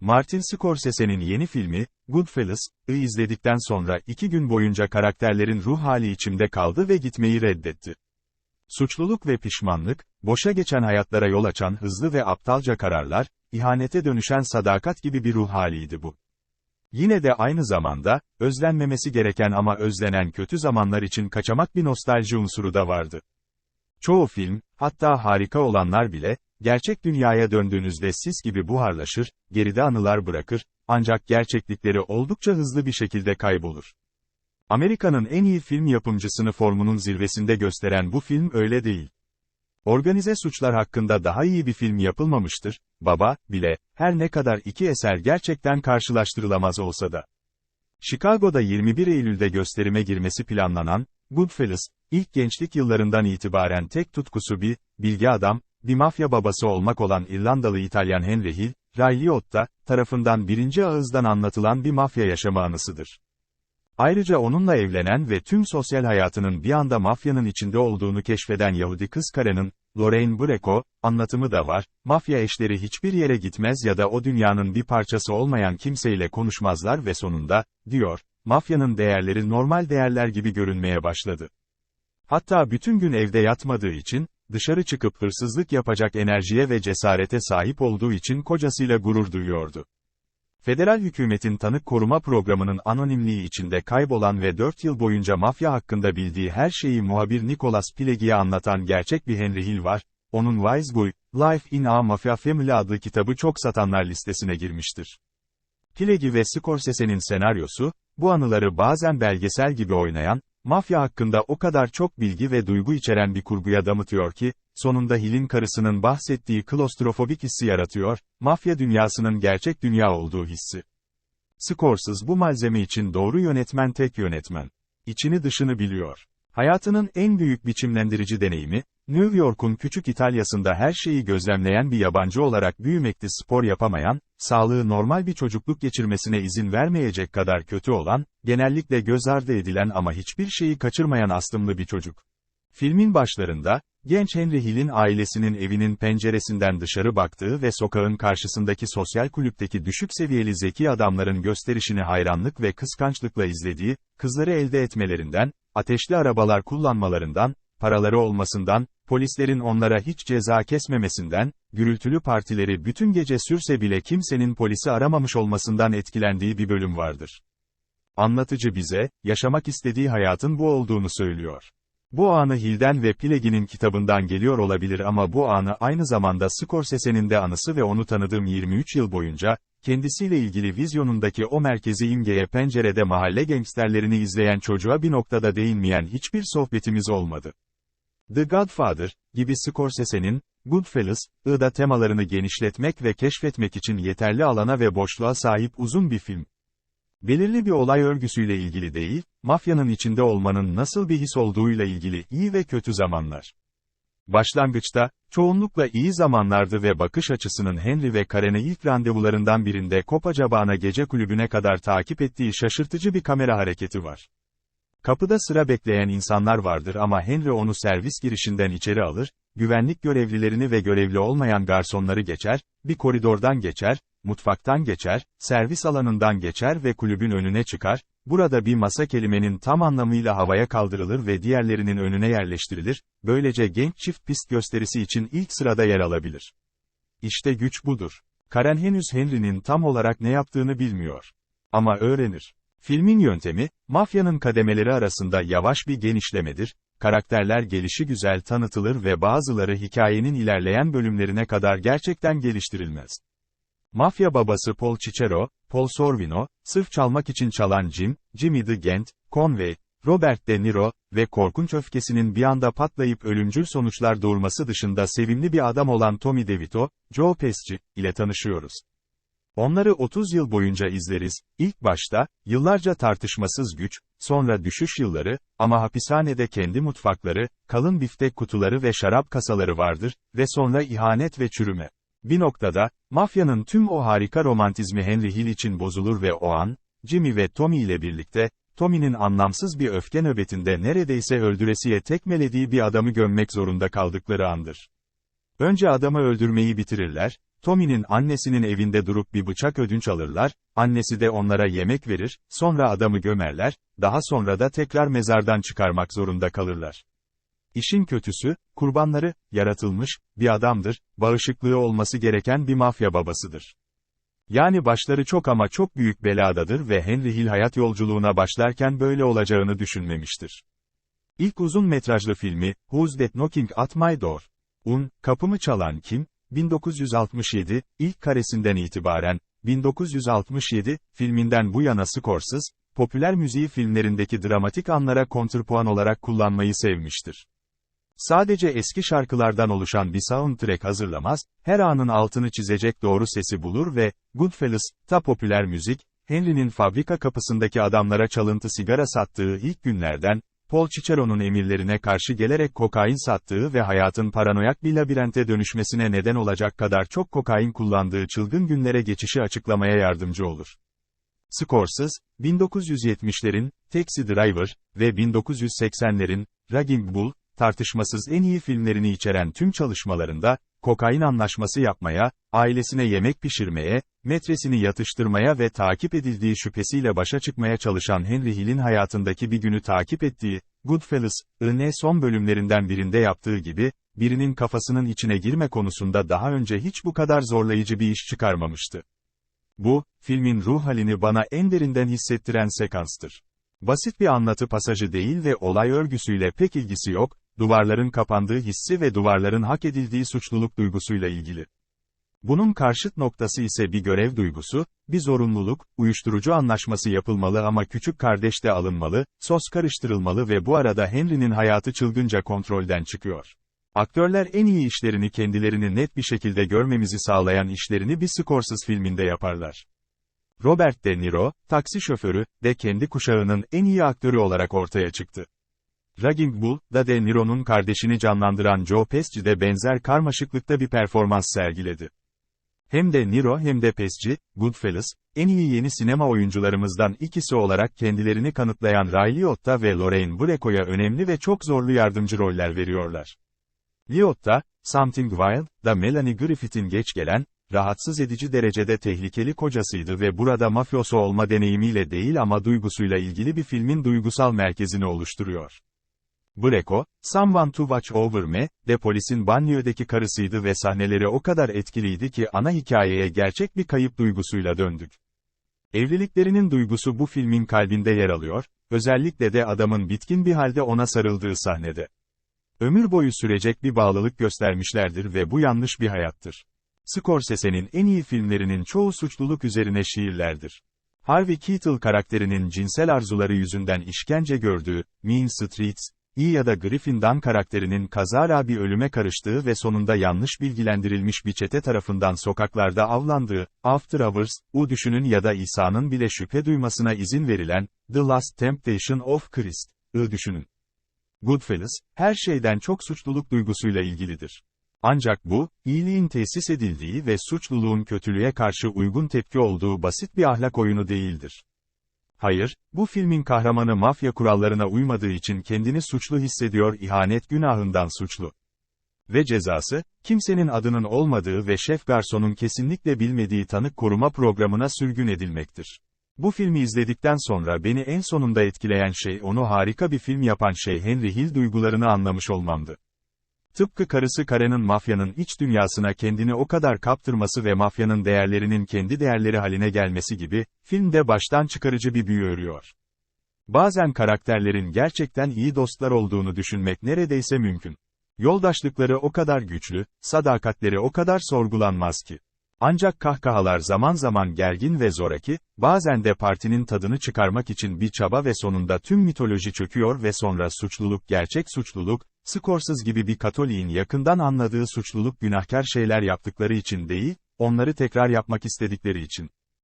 Martin Scorsese'nin yeni filmi, Goodfellas'ı izledikten sonra 2 gün boyunca karakterlerin ruh hali içimde kaldı ve gitmeyi reddetti. Suçluluk ve pişmanlık, boşa geçen hayatlara yol açan hızlı ve aptalca kararlar, ihanete dönüşen sadakat gibi bir ruh haliydi bu. Yine de aynı zamanda, özlenmemesi gereken ama özlenen kötü zamanlar için kaçamak bir nostalji unsuru da vardı. Çoğu film, hatta harika olanlar bile, gerçek dünyaya döndüğünüzde sis gibi buharlaşır, geride anılar bırakır, ancak gerçeklikleri oldukça hızlı bir şekilde kaybolur. Amerika'nın en iyi film yapımcısını formunun zirvesinde gösteren bu film öyle değil. Organize suçlar hakkında daha iyi bir film yapılmamıştır, Baba, bile, her ne kadar iki eser gerçekten karşılaştırılamaz olsa da. Chicago'da 21 Eylül'de gösterime girmesi planlanan, Goodfellas, ilk gençlik yıllarından itibaren tek tutkusu bir, bilge adam, bir mafya babası olmak olan İrlandalı İtalyan Henry Hill, Ray Liotta, tarafından birinci ağızdan anlatılan bir mafya yaşamı anısıdır. Ayrıca onunla evlenen ve tüm sosyal hayatının bir anda mafyanın içinde olduğunu keşfeden Yahudi kız Karen'ın, Lorraine Bracco, anlatımı da var, mafya eşleri hiçbir yere gitmez ya da o dünyanın bir parçası olmayan kimseyle konuşmazlar ve sonunda, diyor, mafyanın değerleri normal değerler gibi görünmeye başladı. Hatta bütün gün evde yatmadığı için, dışarı çıkıp hırsızlık yapacak enerjiye ve cesarete sahip olduğu için kocasıyla gurur duyuyordu. Federal hükümetin tanık koruma programının anonimliği içinde kaybolan ve 4 yıl boyunca mafya hakkında bildiği her şeyi muhabir Nicholas Pileggi'ye anlatan gerçek bir Henry Hill var, onun Wise Guy, Life in a Mafia Family adlı kitabı çok satanlar listesine girmiştir. Pileggi ve Scorsese'nin senaryosu, bu anıları bazen belgesel gibi oynayan, mafya hakkında o kadar çok bilgi ve duygu içeren bir kurguya damıtıyor ki, sonunda Hill'in karısının bahsettiği klostrofobik hissi yaratıyor, mafya dünyasının gerçek dünya olduğu hissi. Scorsese bu malzeme için doğru yönetmen, tek yönetmen. İçini dışını biliyor. Hayatının en büyük biçimlendirici deneyimi, New York'un küçük İtalya'sında her şeyi gözlemleyen bir yabancı olarak büyümekte spor yapamayan, sağlığı normal bir çocukluk geçirmesine izin vermeyecek kadar kötü olan, genellikle göz ardı edilen ama hiçbir şeyi kaçırmayan astımlı bir çocuk. Filmin başlarında, genç Henry Hill'in ailesinin evinin penceresinden dışarı baktığı ve sokağın karşısındaki sosyal kulüpteki düşük seviyeli zeki adamların gösterişini hayranlık ve kıskançlıkla izlediği, kızları elde etmelerinden, ateşli arabalar kullanmalarından, paraları olmasından, polislerin onlara hiç ceza kesmemesinden, gürültülü partileri bütün gece sürse bile kimsenin polisi aramamış olmasından etkilendiği bir bölüm vardır. Anlatıcı bize, yaşamak istediği hayatın bu olduğunu söylüyor. Bu anı Hill'den ve Pileggi'nin kitabından geliyor olabilir ama bu anı aynı zamanda Scorsese'nin de anısı ve onu tanıdığım 23 yıl boyunca, kendisiyle ilgili vizyonundaki o merkezi imgeye pencerede mahalle gangsterlerini izleyen çocuğa bir noktada değinmeyen hiçbir sohbetimiz olmadı. The Godfather, gibi Scorsese'nin, Goodfellas'ı temalarını genişletmek ve keşfetmek için yeterli alana ve boşluğa sahip uzun bir film. Belirli bir olay örgüsüyle ilgili değil, mafyanın içinde olmanın nasıl bir his olduğuyla ilgili iyi ve kötü zamanlar. Başlangıçta, çoğunlukla iyi zamanlardı ve bakış açısının Henry ve Karen'i ilk randevularından birinde Copacabana gece kulübüne kadar takip ettiği şaşırtıcı bir kamera hareketi var. Kapıda sıra bekleyen insanlar vardır ama Henry onu servis girişinden içeri alır, güvenlik görevlilerini ve görevli olmayan garsonları geçer, bir koridordan geçer, mutfaktan geçer, servis alanından geçer ve kulübün önüne çıkar, burada bir masa kelimenin tam anlamıyla havaya kaldırılır ve diğerlerinin önüne yerleştirilir, böylece genç çift pist gösterisi için ilk sırada yer alabilir. İşte güç budur. Karen henüz Henry'nin tam olarak ne yaptığını bilmiyor. Ama öğrenir. Filmin yöntemi, mafyanın kademeleri arasında yavaş bir genişlemedir, karakterler gelişigüzel tanıtılır ve bazıları hikayenin ilerleyen bölümlerine kadar gerçekten geliştirilmez. Mafya babası Paul Cicero, Paul Sorvino, sırf çalmak için çalan Jim, Jimmy the Gent, Conway, Robert De Niro ve korkunç öfkesinin bir anda patlayıp ölümcül sonuçlar doğurması dışında sevimli bir adam olan Tommy DeVito, Joe Pesci ile tanışıyoruz. Onları 30 yıl boyunca izleriz, ilk başta, yıllarca tartışmasız güç, sonra düşüş yılları, ama hapishanede kendi mutfakları, kalın biftek kutuları ve şarap kasaları vardır, ve sonra ihanet ve çürüme. Bir noktada, mafyanın tüm o harika romantizmi Henry Hill için bozulur ve o an, Jimmy ve Tommy ile birlikte, Tommy'nin anlamsız bir öfke nöbetinde neredeyse öldüresiye tekmelediği bir adamı gömmek zorunda kaldıkları andır. Önce adamı öldürmeyi bitirirler, Tommy'nin annesinin evinde durup bir bıçak ödünç alırlar, annesi de onlara yemek verir, sonra adamı gömerler, daha sonra da tekrar mezardan çıkarmak zorunda kalırlar. İşin kötüsü, kurbanları, yaratılmış, bir adamdır, bağışıklığı olması gereken bir mafya babasıdır. Yani başları çok ama çok büyük beladadır ve Henry Hill hayat yolculuğuna başlarken böyle olacağını düşünmemiştir. İlk uzun metrajlı filmi, Who's That Knocking at My Door? Kapımı Çalan Kim? 1967, ilk karesinden itibaren, 1967, filminden bu yana Scorsese, popüler müziği filmlerindeki dramatik anlara kontrpuan olarak kullanmayı sevmiştir. Sadece eski şarkılardan oluşan bir soundtrack hazırlamaz, her anın altını çizecek doğru sesi bulur ve, Goodfellas'ta popüler müzik, Henry'nin fabrika kapısındaki adamlara çalıntı sigara sattığı ilk günlerden, Paul Cicero'nun emirlerine karşı gelerek kokain sattığı ve hayatın paranoyak bir labirente dönüşmesine neden olacak kadar çok kokain kullandığı çılgın günlere geçişi açıklamaya yardımcı olur. Scorsese, 1970'lerin, Taxi Driver ve 1980'lerin, Raging Bull, tartışmasız en iyi filmlerini içeren tüm çalışmalarında, kokain anlaşması yapmaya, ailesine yemek pişirmeye, metresini yatıştırmaya ve takip edildiği şüphesiyle başa çıkmaya çalışan Henry Hill'in hayatındaki bir günü takip ettiği, Goodfellas'ın son bölümlerinden birinde yaptığı gibi, birinin kafasının içine girme konusunda daha önce hiç bu kadar zorlayıcı bir iş çıkarmamıştı. Bu, filmin ruh halini bana en derinden hissettiren sekanstır. Basit bir anlatı pasajı değil ve olay örgüsüyle pek ilgisi yok, duvarların kapandığı hissi ve duvarların hak edildiği suçluluk duygusuyla ilgili. Bunun karşıt noktası ise bir görev duygusu, bir zorunluluk, uyuşturucu anlaşması yapılmalı ama küçük kardeş de alınmalı, sos karıştırılmalı ve bu arada Henry'nin hayatı çılgınca kontrolden çıkıyor. Aktörler en iyi işlerini kendilerini net bir şekilde görmemizi sağlayan işlerini bir Scorsese filminde yaparlar. Robert De Niro, taksi şoförü, de kendi kuşağının en iyi aktörü olarak ortaya çıktı. Raging Bull'da De Niro'nun kardeşini canlandıran Joe Pesci de benzer karmaşıklıkta bir performans sergiledi. Hem De Niro hem de Pesci, Goodfellas, en iyi yeni sinema oyuncularımızdan ikisi olarak kendilerini kanıtlayan Ray Liotta ve Lorraine Bracco'ya önemli ve çok zorlu yardımcı roller veriyorlar. Liotta, Something Wild'da Melanie Griffith'in geç gelen, rahatsız edici derecede tehlikeli kocasıydı ve burada mafyoso olma deneyimiyle değil ama duygusuyla ilgili bir filmin duygusal merkezini oluşturuyor. Bracco, Someone to Watch Over Me, de polisin banyodaki karısıydı ve sahneleri o kadar etkiliydi ki ana hikayeye gerçek bir kayıp duygusuyla döndük. Evliliklerinin duygusu bu filmin kalbinde yer alıyor, özellikle de adamın bitkin bir halde ona sarıldığı sahnede. Ömür boyu sürecek bir bağlılık göstermişlerdir ve bu yanlış bir hayattır. Scorsese'nin en iyi filmlerinin çoğu suçluluk üzerine şiirlerdir. Harvey Keitel karakterinin cinsel arzuları yüzünden işkence gördüğü, Mean Streets, ya da Griffin Dunn karakterinin kazara bir ölüme karıştığı ve sonunda yanlış bilgilendirilmiş bir çete tarafından sokaklarda avlandığı, After Hours, düşünün ya da İsa'nın bile şüphe duymasına izin verilen, The Last Temptation of Christ, düşünün. Goodfellas, her şeyden çok suçluluk duygusuyla ilgilidir. Ancak bu, iyiliğin tesis edildiği ve suçluluğun kötülüğe karşı uygun tepki olduğu basit bir ahlak oyunu değildir. Hayır, bu filmin kahramanı mafya kurallarına uymadığı için kendini suçlu hissediyor, ihanet günahından suçlu. Ve cezası, kimsenin adının olmadığı ve şef garsonun kesinlikle bilmediği tanık koruma programına sürgün edilmektir. Bu filmi izledikten sonra beni en sonunda etkileyen şey onu harika bir film yapan şey Henry Hill duygularını anlamış olmamdı. Tıpkı karısı Karen'in mafyanın iç dünyasına kendini o kadar kaptırması ve mafyanın değerlerinin kendi değerleri haline gelmesi gibi, filmde baştan çıkarıcı bir büyü örüyor. Bazen karakterlerin gerçekten iyi dostlar olduğunu düşünmek neredeyse mümkün. Yoldaşlıkları o kadar güçlü, sadakatleri o kadar sorgulanmaz ki. Ancak kahkahalar zaman zaman gergin ve zoraki, bazen de partinin tadını çıkarmak için bir çaba ve sonunda tüm mitoloji çöküyor ve sonra suçluluk gerçek suçluluk, Scorsese gibi bir Katolik'in yakından anladığı suçluluk günahkar şeyler yaptıkları için değil, onları tekrar yapmak istedikleri için.